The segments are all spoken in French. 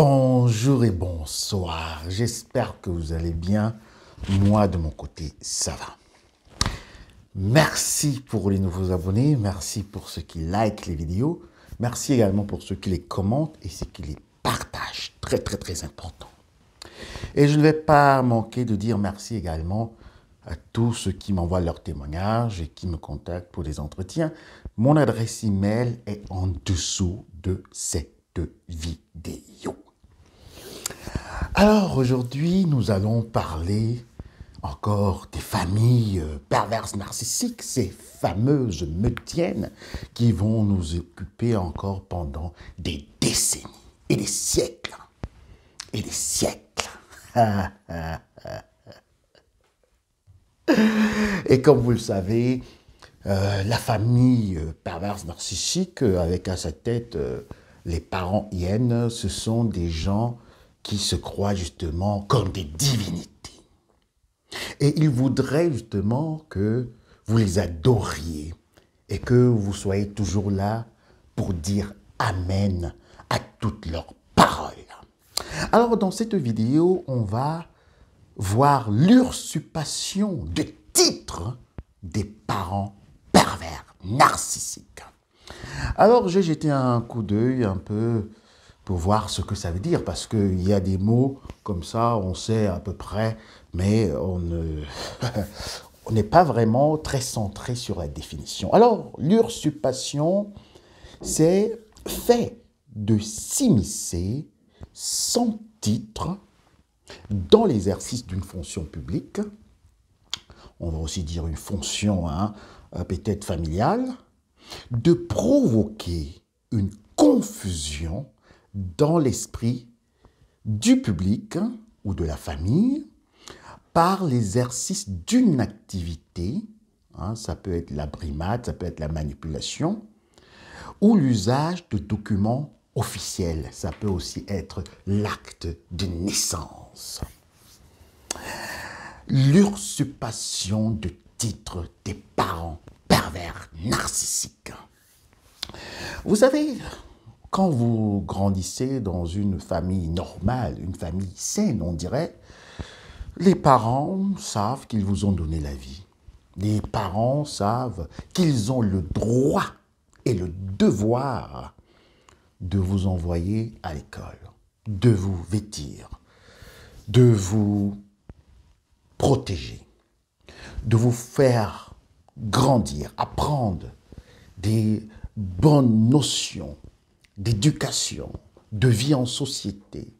Bonjour et bonsoir, j'espère que vous allez bien. Moi, de mon côté, ça va. Merci pour les nouveaux abonnés, merci pour ceux qui likent les vidéos, merci également pour ceux qui les commentent et ceux qui les partagent, très important. Et je ne vais pas manquer de dire merci également à tous ceux qui m'envoient leurs témoignages et qui me contactent pour des entretiens. Mon adresse email est en dessous de cette vidéo. Alors aujourd'hui, nous allons parler encore des familles perverses narcissiques, ces fameuses meutiennes qui vont nous occuper encore pendant des décennies et des siècles. Et des siècles. Et comme vous le savez, la famille perverse narcissique, avec à sa tête les parents hyènes, ce sont des gens qui se croient justement comme des divinités. Et ils voudraient justement que vous les adoriez et que vous soyez toujours là pour dire Amen à toutes leurs paroles. Alors dans cette vidéo, on va voir l'usurpation de titre des parents pervers narcissiques. Alors j'ai jeté un coup d'œil un peu pour voir ce que ça veut dire, parce qu'il y a des mots comme ça, on sait à peu près, mais on n'est pas vraiment très centré sur la définition. Alors, l'usurpation, c'est fait de s'immiscer sans titre dans l'exercice d'une fonction publique, on va aussi dire une fonction peut-être familiale, de provoquer une confusion dans l'esprit du public ou de la famille par l'exercice d'une activité, ça peut être la brimade, ça peut être la manipulation, ou l'usage de documents officiels, ça peut aussi être l'acte de naissance. L'usurpation de titre des parents pervers narcissiques. Vous savez, quand vous grandissez dans une famille normale, une famille saine, on dirait, les parents savent qu'ils vous ont donné la vie. Les parents savent qu'ils ont le droit et le devoir de vous envoyer à l'école, de vous vêtir, de vous protéger, de vous faire grandir, apprendre des bonnes notions d'éducation, de vie en société.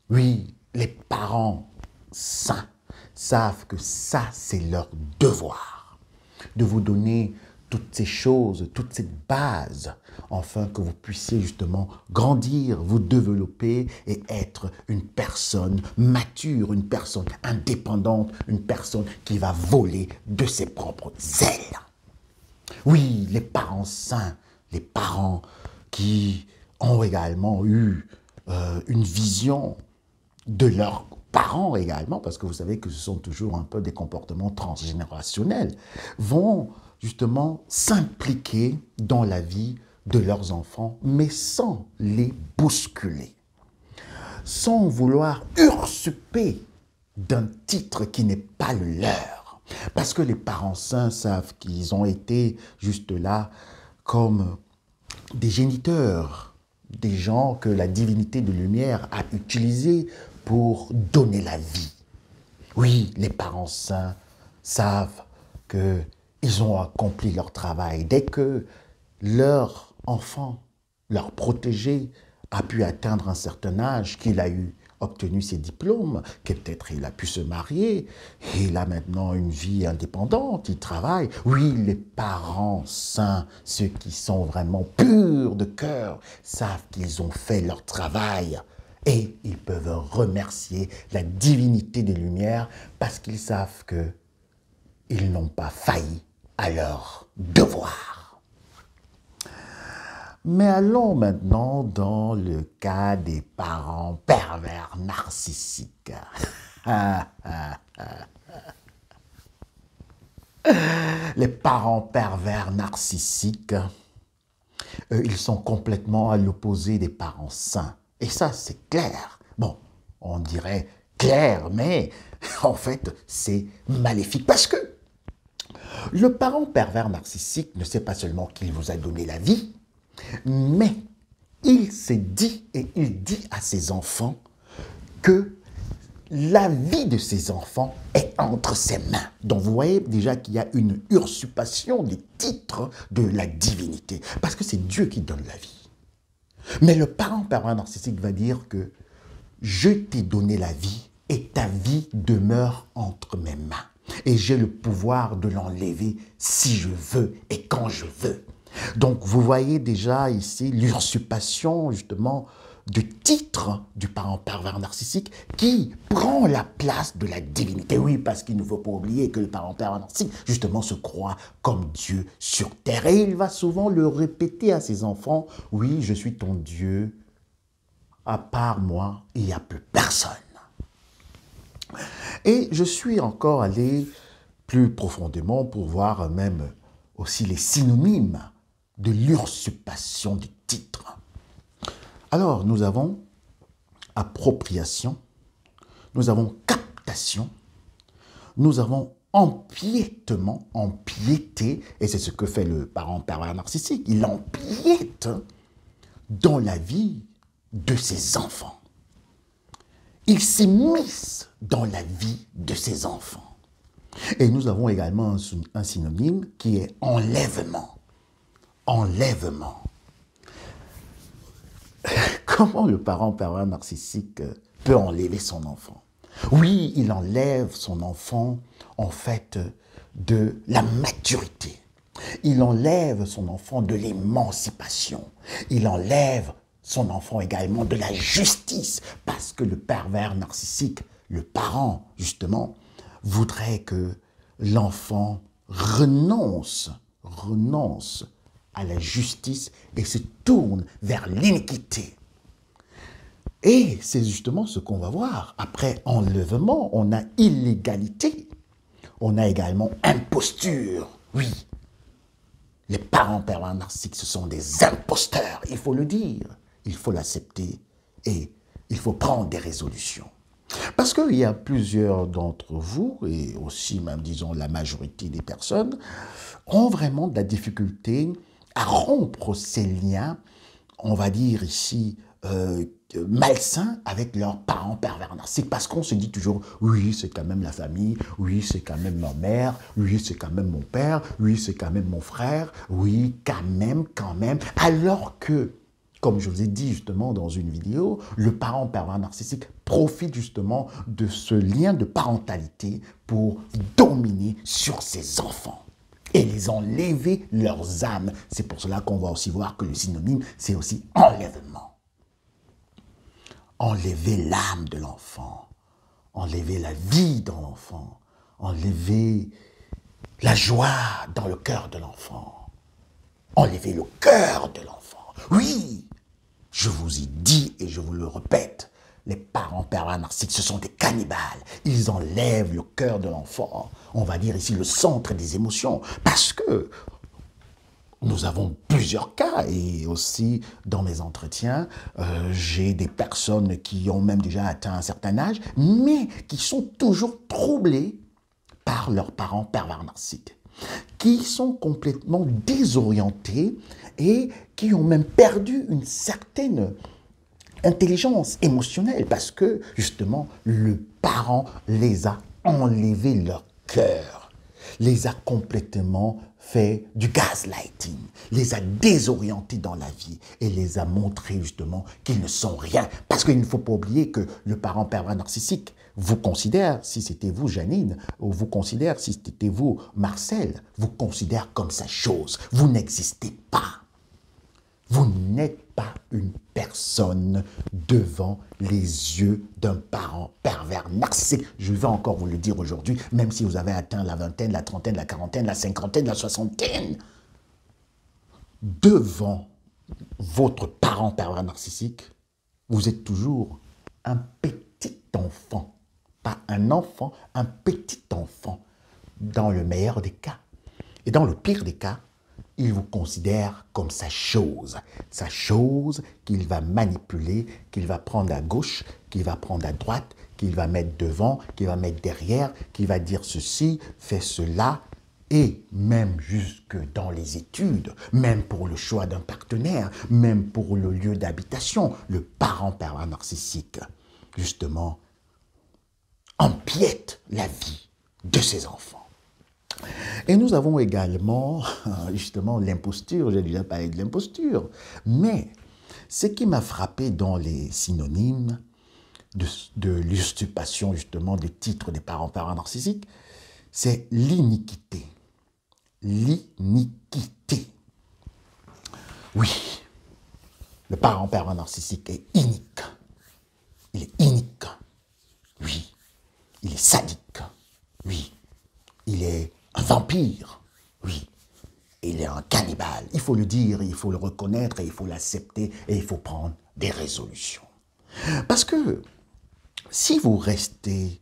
Oui, les parents sains savent que ça, c'est leur devoir, de vous donner toutes ces choses, toute cette base, afin que vous puissiez justement grandir, vous développer et être une personne mature, une personne indépendante, une personne qui va voler de ses propres ailes. Oui, les parents sains, les parents qui ont également eu une vision de leurs parents également, parce que vous savez que ce sont toujours un peu des comportements transgénérationnels, vont justement s'impliquer dans la vie de leurs enfants, mais sans les bousculer, sans vouloir usurper d'un titre qui n'est pas le leur. Parce que les parents sains savent qu'ils ont été juste là comme des géniteurs, des gens que la divinité de lumière a utilisés pour donner la vie. Oui, les parents sains savent qu'ils ont accompli leur travail. Dès que leur enfant, leur protégé, a pu atteindre un certain âge, qu'il a obtenu ses diplômes, que peut-être il a pu se marier, et il a maintenant une vie indépendante, il travaille. Oui, les parents sains, ceux qui sont vraiment purs de cœur, savent qu'ils ont fait leur travail. Et ils peuvent remercier la divinité des Lumières parce qu'ils savent qu'ils n'ont pas failli à leur devoir. Mais allons maintenant dans le cas des parents pervers narcissiques. Les parents pervers narcissiques, ils sont complètement à l'opposé des parents sains. Et ça, c'est clair. Bon, on dirait clair, mais en fait, c'est maléfique. Parce que le parent pervers narcissique ne sait pas seulement qu'il vous a donné la vie, mais il s'est dit et il dit à ses enfants que la vie de ses enfants est entre ses mains. Donc vous voyez déjà qu'il y a une usurpation des titres de la divinité. Parce que c'est Dieu qui donne la vie. Mais le parent pervers narcissique va dire que je t'ai donné la vie et ta vie demeure entre mes mains. Et j'ai le pouvoir de l'enlever si je veux et quand je veux. Donc vous voyez déjà ici l'usurpation justement de titre du parent pervers narcissique qui prend la place de la divinité. Oui, parce qu'il ne faut pas oublier que le parent pervers narcissique justement se croit comme Dieu sur terre. Et il va souvent le répéter à ses enfants, oui, je suis ton Dieu, à part moi, il n'y a plus personne. Et je suis encore allé plus profondément pour voir même aussi les synonymes de l'usurpation du titre. Alors, nous avons appropriation, nous avons captation, nous avons empiètement, empiéter, et c'est ce que fait le parent pervers narcissique, il empiète dans la vie de ses enfants. Il s'immisce dans la vie de ses enfants. Et nous avons également un synonyme qui est enlèvement. Enlèvement. Comment le parent pervers narcissique peut enlever son enfant? Oui, il enlève son enfant, en fait, de la maturité. Il enlève son enfant de l'émancipation. Il enlève son enfant également de la justice, parce que le pervers narcissique, le parent, justement, voudrait que l'enfant renonce à la justice et se tourne vers l'iniquité. Et c'est justement ce qu'on va voir. Après enlèvement, on a illégalité. On a également imposture. Oui, les parents pervers narcissiques, ce sont des imposteurs. Il faut le dire, il faut l'accepter et il faut prendre des résolutions. Parce qu'il y a plusieurs d'entre vous, et aussi même, disons, la majorité des personnes, ont vraiment de la difficulté à rompre ces liens, on va dire ici, malsains avec leurs parents pervers narcissiques. Parce qu'on se dit toujours, oui, c'est quand même la famille, oui, c'est quand même ma mère, oui, c'est quand même mon père, oui, c'est quand même mon frère, oui, quand même. Alors que, comme je vous ai dit justement dans une vidéo, le parent pervers narcissique profite justement de ce lien de parentalité pour dominer sur ses enfants et les enlever leurs âmes. C'est pour cela qu'on va aussi voir que le synonyme, c'est aussi enlèvement. Enlever l'âme de l'enfant, enlever la vie dans l'enfant, enlever la joie dans le cœur de l'enfant, enlever le cœur de l'enfant. Oui, je vous ai dit et je vous le répète, les parents pervers narcissiques, ce sont des cannibales. Ils enlèvent le cœur de l'enfant, on va dire ici le centre des émotions, parce que nous avons plusieurs cas et aussi dans mes entretiens, j'ai des personnes qui ont même déjà atteint un certain âge, mais qui sont toujours troublées par leurs parents pervers narcissiques, qui sont complètement désorientés et qui ont même perdu une certaine intelligence émotionnelle parce que justement le parent les a enlevé leur cœur, les a complètement fait du gaslighting, les a désorientés dans la vie et les a montré justement qu'ils ne sont rien. Parce qu'il ne faut pas oublier que le parent pervers narcissique vous considère, si c'était vous Janine, ou vous considère, si c'était vous Marcel, vous considère comme sa chose. Vous n'existez pas. Vous n'êtes pas une personne devant les yeux d'un parent pervers narcissique. Je vais encore vous le dire aujourd'hui, même si vous avez atteint la vingtaine, la trentaine, la quarantaine, la cinquantaine, la soixantaine. Devant votre parent pervers narcissique, vous êtes toujours un petit enfant. Pas un enfant, un petit enfant, dans le meilleur des cas. Et dans le pire des cas, il vous considère comme sa chose qu'il va manipuler, qu'il va prendre à gauche, qu'il va prendre à droite, qu'il va mettre devant, qu'il va mettre derrière, qu'il va dire ceci, fais cela, et même jusque dans les études, même pour le choix d'un partenaire, même pour le lieu d'habitation, le parent pervers narcissique, justement, empiète la vie de ses enfants. Et nous avons également, justement, l'imposture. J'ai déjà parlé de l'imposture. Mais ce qui m'a frappé dans les synonymes de l'usurpation, justement, des titres des parents pervers narcissiques, c'est l'iniquité. L'iniquité. Oui, le parent pervers narcissique est inique. Il est inique. Oui. Il est sadique. Oui. Il est un vampire. Oui. Il est un cannibale. Il faut le dire, il faut le reconnaître, et il faut l'accepter, et il faut prendre des résolutions. Parce que si vous restez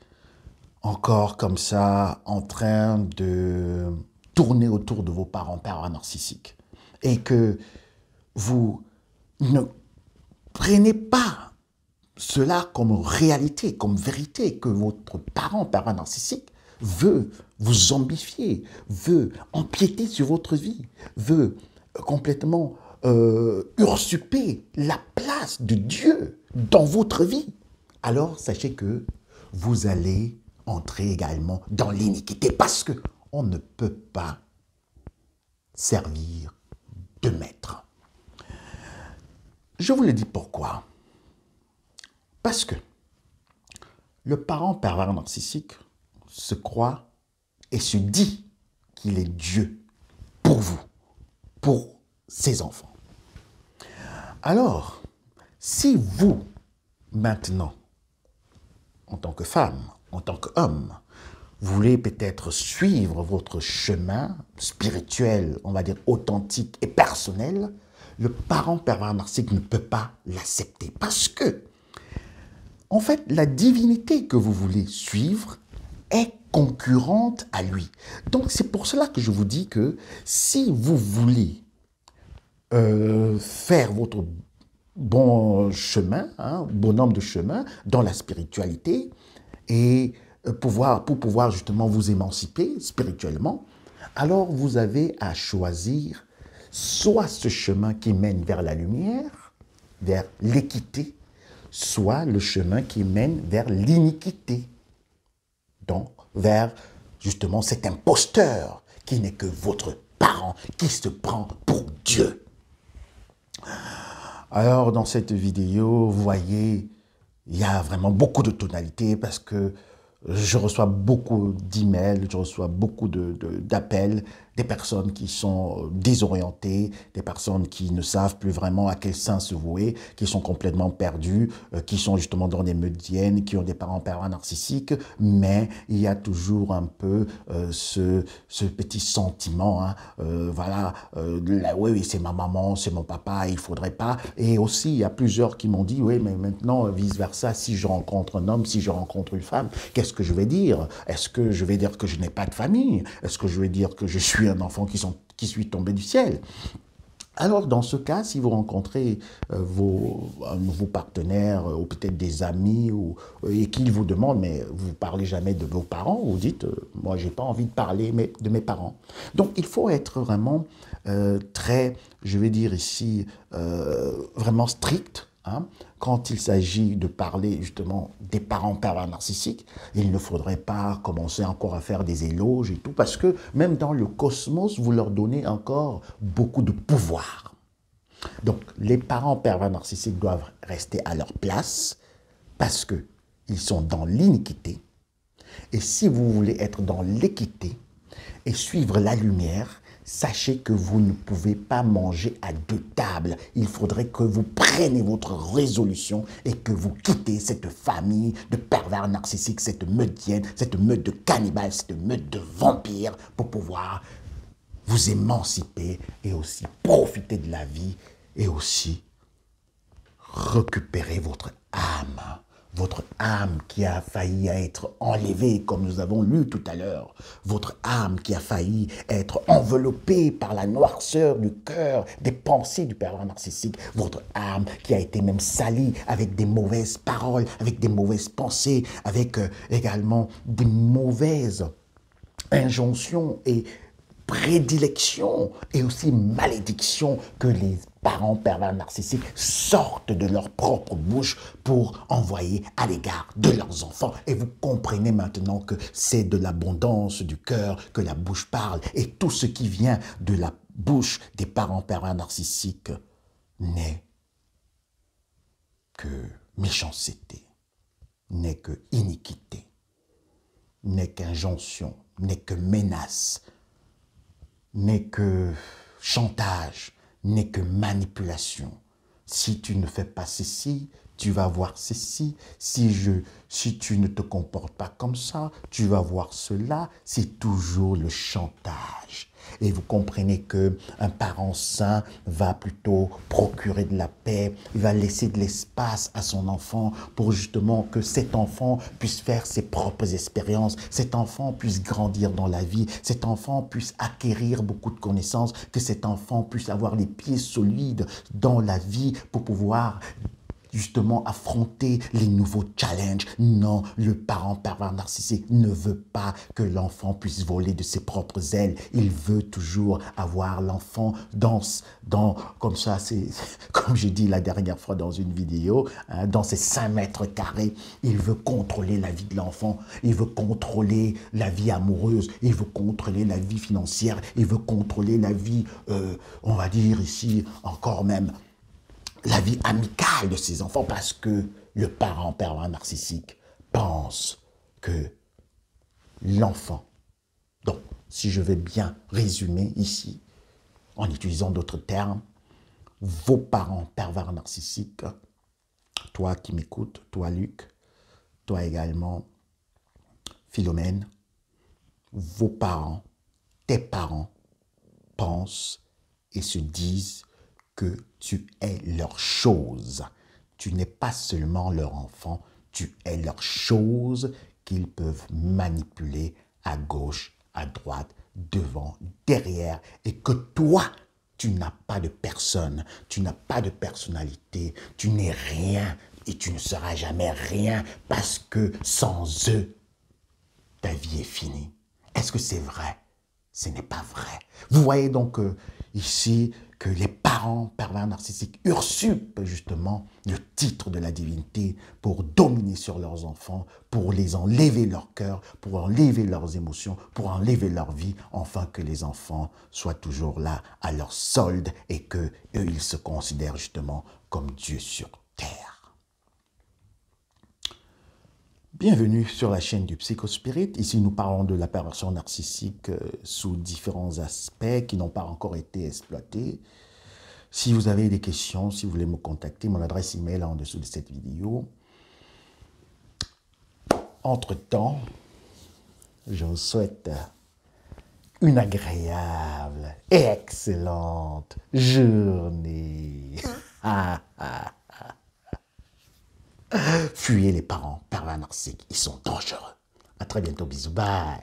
encore comme ça, en train de tourner autour de vos parents pervers narcissiques, et que vous ne prenez pas cela comme réalité, comme vérité, que votre parent pervers narcissique veut vous zombifier, veut empiéter sur votre vie, veut complètement usurper la place de Dieu dans votre vie, alors sachez que vous allez entrer également dans l'iniquité, parce qu'on ne peut pas servir de maître. Je vous le dis pourquoi. Parce que le parent pervers narcissique se croit et se dit qu'il est Dieu pour vous, pour ses enfants. Alors, si vous, maintenant, en tant que femme, en tant qu'homme, vous voulez peut-être suivre votre chemin spirituel, on va dire authentique et personnel, le parent pervers narcissique ne peut pas l'accepter. Parce que, en fait, la divinité que vous voulez suivre est concurrente à lui. Donc, c'est pour cela que je vous dis que si vous voulez faire votre bon chemin, bonhomme de chemin dans la spiritualité et pour pouvoir justement vous émanciper spirituellement, alors vous avez à choisir soit ce chemin qui mène vers la lumière, vers l'équité, soit le chemin qui mène vers l'iniquité, donc vers justement cet imposteur qui n'est que votre parent, qui se prend pour Dieu. Alors, dans cette vidéo, vous voyez, il y a vraiment beaucoup de tonalités parce que je reçois beaucoup d'emails, je reçois beaucoup d'appels, des personnes qui sont désorientées, des personnes qui ne savent plus vraiment à quel sens se vouer, qui sont complètement perdues, qui sont justement dans des meurtrières, qui ont des parents pervers narcissiques, mais il y a toujours un peu ce petit sentiment, voilà, oui, c'est ma maman, c'est mon papa, il faudrait pas. Et aussi, il y a plusieurs qui m'ont dit, oui, mais maintenant, vice-versa, si je rencontre un homme, si je rencontre une femme, qu'est-ce que je vais dire? Est-ce que je vais dire que je n'ai pas de famille? Est-ce que je vais dire que je suis un enfant qui suis tombé du ciel? Alors, dans ce cas, si vous rencontrez un nouveau partenaire ou peut-être des amis et qu'ils vous demandent, mais vous ne parlez jamais de vos parents, vous dites, moi, je n'ai pas envie de parler de mes parents. Donc, il faut être vraiment très, je vais dire ici, vraiment strict. Quand il s'agit de parler justement des parents pervers narcissiques, il ne faudrait pas commencer encore à faire des éloges et tout, parce que même dans le cosmos, vous leur donnez encore beaucoup de pouvoir. Donc, les parents pervers narcissiques doivent rester à leur place parce qu'ils sont dans l'iniquité. Et si vous voulez être dans l'équité et suivre la lumière, sachez que vous ne pouvez pas manger à deux tables. Il faudrait que vous preniez votre résolution et que vous quittez cette famille de pervers narcissiques, cette meutienne, cette meute de cannibales, cette meute de vampires pour pouvoir vous émanciper et aussi profiter de la vie et aussi récupérer votre âme, votre âme qui a failli être enlevée, comme nous avons lu tout à l'heure, votre âme qui a failli être enveloppée par la noirceur du cœur, des pensées du pervers narcissique, votre âme qui a été même salie avec des mauvaises paroles, avec des mauvaises pensées, avec également des mauvaises injonctions et prédilection et aussi malédiction que les parents pervers narcissiques sortent de leur propre bouche pour envoyer à l'égard de leurs enfants. Et vous comprenez maintenant que c'est de l'abondance du cœur que la bouche parle. Et tout ce qui vient de la bouche des parents pervers narcissiques n'est que méchanceté, n'est que iniquité, n'est qu'injonction, n'est que menace, n'est que chantage, n'est que manipulation. Si tu ne fais pas ceci, tu vas voir ceci. Si tu ne te comportes pas comme ça, tu vas voir cela. C'est toujours le chantage. Et vous comprenez qu'un parent sain va plutôt procurer de la paix, il va laisser de l'espace à son enfant pour justement que cet enfant puisse faire ses propres expériences, cet enfant puisse grandir dans la vie, cet enfant puisse acquérir beaucoup de connaissances, que cet enfant puisse avoir les pieds solides dans la vie pour pouvoir justement affronter les nouveaux challenges. Non, le parent pervers narcissique ne veut pas que l'enfant puisse voler de ses propres ailes. Il veut toujours avoir l'enfant comme ça, c'est comme j'ai dit la dernière fois dans une vidéo, hein, dans ses 5 mètres carrés. Il veut contrôler la vie de l'enfant, il veut contrôler la vie amoureuse, il veut contrôler la vie financière, il veut contrôler la vie, on va dire ici encore même, la vie amicale de ses enfants parce que le parent pervers narcissique pense que l'enfant, donc si je vais bien résumer ici, en utilisant d'autres termes, vos parents pervers narcissiques, toi qui m'écoutes, toi Luc, toi également Philomène, vos parents, tes parents pensent et se disent que tu es leur chose. Tu n'es pas seulement leur enfant, tu es leur chose qu'ils peuvent manipuler à gauche, à droite, devant, derrière, et que toi, tu n'as pas de personne, tu n'as pas de personnalité, tu n'es rien et tu ne seras jamais rien parce que sans eux, ta vie est finie. Est-ce que c'est vrai? Ce n'est pas vrai. Vous voyez donc ici que les parents pervers narcissiques usurpent justement le titre de la divinité pour dominer sur leurs enfants, pour les enlever leur cœur, pour enlever leurs émotions, pour enlever leur vie, afin que les enfants soient toujours là à leur solde et que eux, ils se considèrent justement comme Dieu sur terre. Bienvenue sur la chaîne du Psychospirit. Ici, nous parlons de la perversion narcissique sous différents aspects qui n'ont pas encore été exploités. Si vous avez des questions, si vous voulez me contacter, mon adresse email est en dessous de cette vidéo. Entre-temps, je vous souhaite une agréable et excellente journée. Fuyez les parents pervers narcissiques, ils sont dangereux. À très bientôt, bisous, bye.